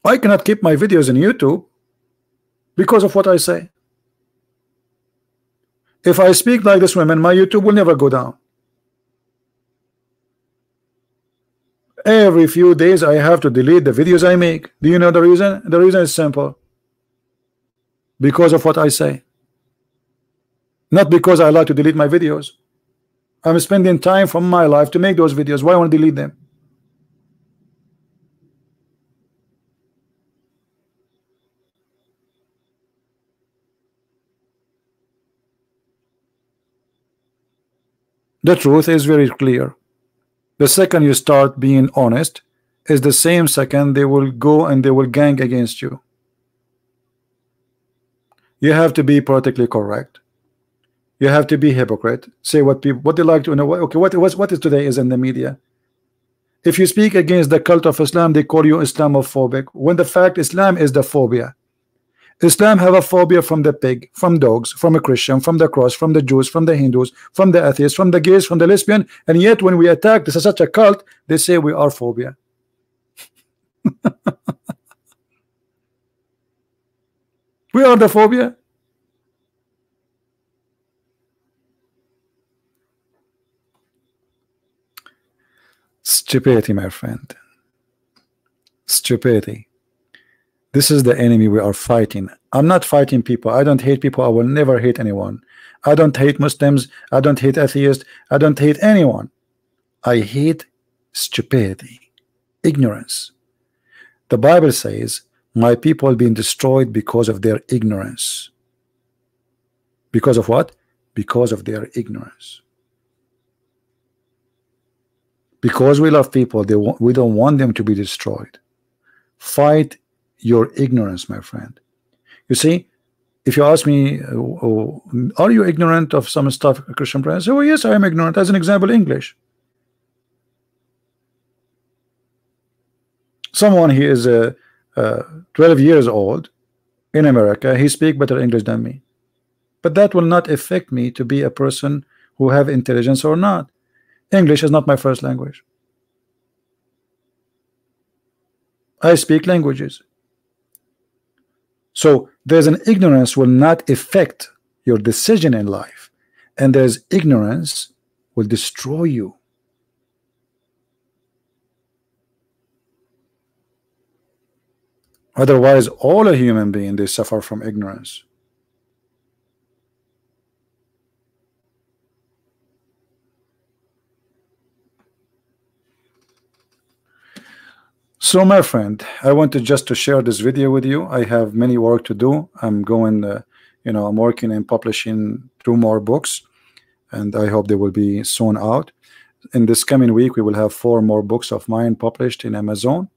I cannot keep my videos in YouTube because of what I say. If I speak like this woman, my YouTube will never go down. Every few days I have to delete the videos I make. Do you know the reason? The reason is simple. Because of what I say. Not because I like to delete my videos. I'm spending time from my life to make those videos. Why I want to delete them? The truth is very clear. The second you start being honest is the same second they will go and they will gang against you. You have to be politically correct. You have to be hypocrite. Say what people, what they like to know. Okay, what is today is in the media. If you speak against the cult of Islam, they call you Islamophobic, when the fact Islam is the phobia. Islam have a phobia from the pig, from dogs, from a Christian, from the cross, from the Jews, from the Hindus, from the atheists, from the gays, from the lesbian, and yet when we attack this is such a cult, they say we are phobia. We are the phobia. Stupidity, my friend. Stupidity. This is the enemy we are fighting. I'm not fighting people. I don't hate people. I will never hate anyone. I don't hate Muslims. I don't hate atheists. I don't hate anyone. I hate stupidity, ignorance. The Bible says, my people being destroyed because of their ignorance. Because of what? Because of their ignorance. Because we love people, we don't want them to be destroyed. Fight your ignorance, my friend. You see, if you ask me, are you ignorant of some stuff, Christian friends? Oh, yes, I am ignorant. As an example, English. Someone, he is 12 years old in America, he speaks better English than me. But that will not affect me to be a person who have intelligence or not. English is not my first language. I speak languages. So there's an ignorance will not affect your decision in life, and there's ignorance will destroy you. Otherwise, all a human being, they suffer from ignorance. So my friend, I wanted just to share this video with you. I have many work to do. I'm going, I'm working and publishing 2 more books, and I hope they will be soon out. In this coming week, we will have 4 more books of mine published in Amazon,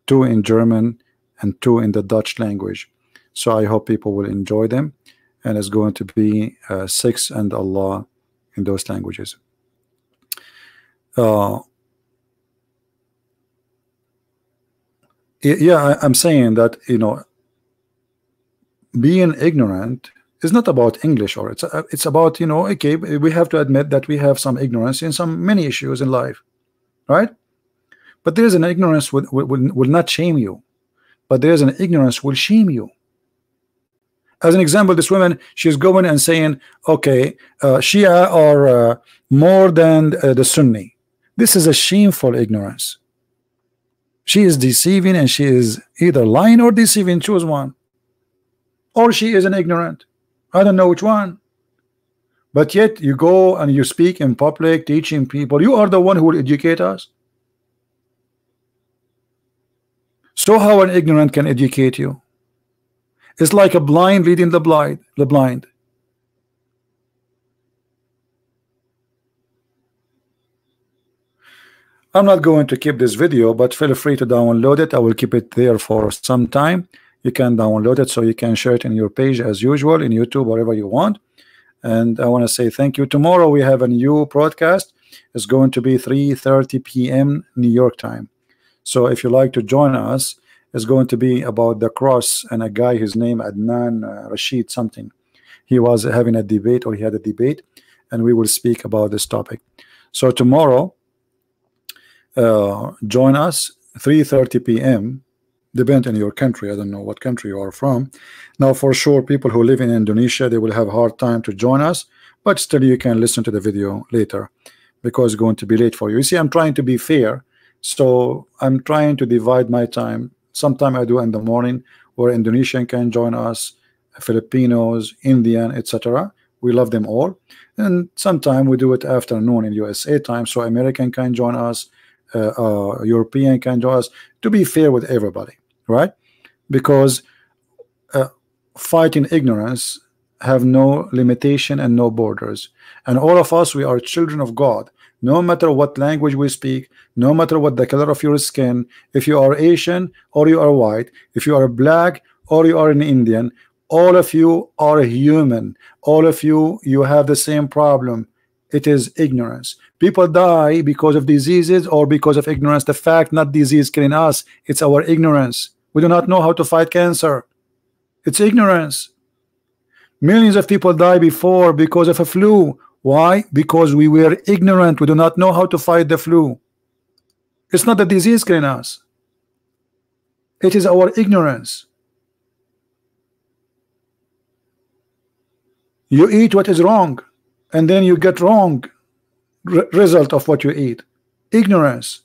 2 in German and 2 in the Dutch language. So I hope people will enjoy them, and it's going to be 6 and Allah in those languages. Yeah, I'm saying that, being ignorant is not about English, or it's about, okay, we have to admit that we have some ignorance in many issues in life, right? But there's an ignorance will not shame you, but there's an ignorance will shame you. As an example, this woman, she's going and saying, okay, Shia are more than the Sunni. This is a shameful ignorance. She is deceiving, and she is either lying or deceiving. Choose one. Or she is an ignorant. I don't know which one. But yet you go and you speak in public, teaching people. You are the one who will educate us. So how an ignorant can educate you? It's like a blind leading the blind. I'm not going to keep this video, but feel free to download it. I will keep it there for some time. You can download it so you can share it in your page as usual, in YouTube, wherever you want. And I want to say thank you. Tomorrow we have a new broadcast. It's going to be 3:30 p.m. New York time. So if you like to join us, it's going to be about the cross and a guy, his name Adnan Rashid something. He was having a debate, or he had a debate, and we will speak about this topic. So tomorrow, join us 3:30 p.m. depend on your country. I don't know what country you are from. Now for sure, people who live in Indonesia, they will have a hard time to join us, but still you can listen to the video later, because it's going to be late for you. You see, I'm trying to be fair, so I'm trying to divide my time. Sometime I do in the morning, where Indonesian can join us, Filipinos, Indian, etc. We love them all. And sometime we do it afternoon in USA time, so American can join us, European can join us, to be fair with everybody, right? Because fighting ignorance have no limitation and no borders, and all of us, we are children of God. No matter what language we speak, no matter what the color of your skin, if you are Asian or you are white, if you are black or you are an Indian, all of you are human. All of you, you have the same problem. It is ignorance. People die because of diseases or because of ignorance. The fact, not disease killing us, it's our ignorance. We do not know how to fight cancer. It's ignorance. Millions of people die before because of a flu. Why? Because we were ignorant. We do not know how to fight the flu. It's not the disease killing us. It is our ignorance. You eat what is wrong, and then you get wrong result of what you eat. Ignorance.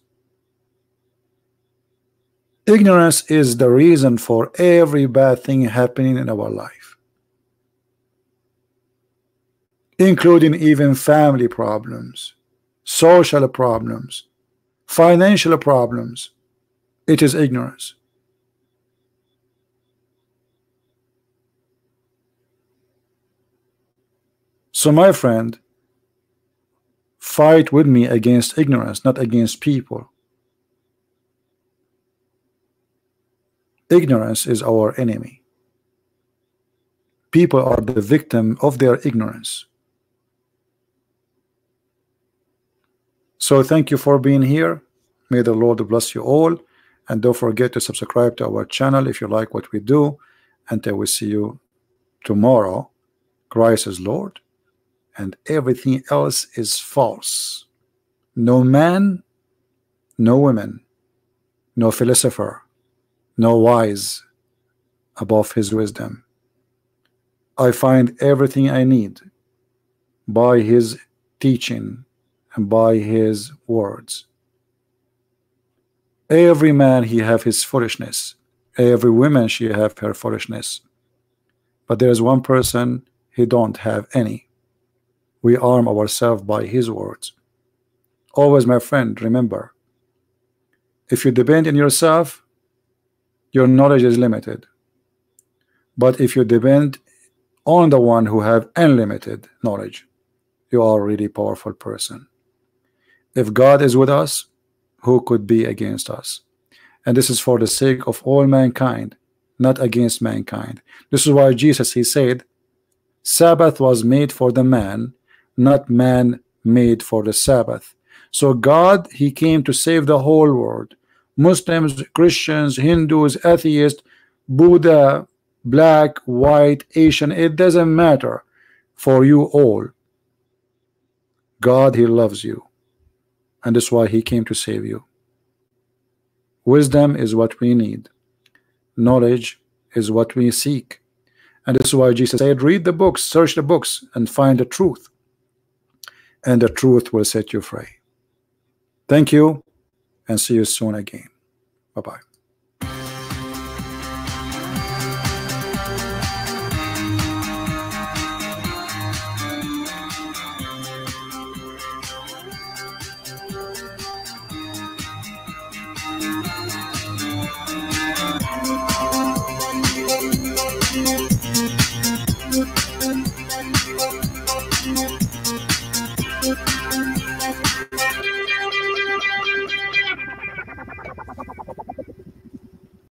Ignorance is the reason for every bad thing happening in our life, including even family problems, social problems, financial problems. It is ignorance. So my friend, fight with me against ignorance, not against people. Ignorance is our enemy. People are the victim of their ignorance. So thank you for being here. May the Lord bless you all, and don't forget to subscribe to our channel if you like what we do. Until we see you tomorrow, Christ is Lord and everything else is false. No man, no woman, no philosopher, no wise above his wisdom. I find everything I need by his teaching and by his words. Every man he have his foolishness, every woman she have her foolishness, but there is one person he don't have any. We arm ourselves by his words. Always, my friend, remember, if you depend on yourself, your knowledge is limited. But if you depend on the one who have unlimited knowledge, you are a really powerful person. If God is with us, who could be against us? And this is for the sake of all mankind, not against mankind. This is why Jesus, he said, Sabbath was made for the man, not man made for the Sabbath. So God, he came to save the whole world. Muslims, Christians, Hindus, atheists, Buddha, black, white, Asian, it doesn't matter. For you all, God, he loves you, and that's why he came to save you. Wisdom is what we need. Knowledge is what we seek. And this is why Jesus said, read the books, search the books, and find the truth. And the truth will set you free. Thank you, and see you soon again. Bye-bye.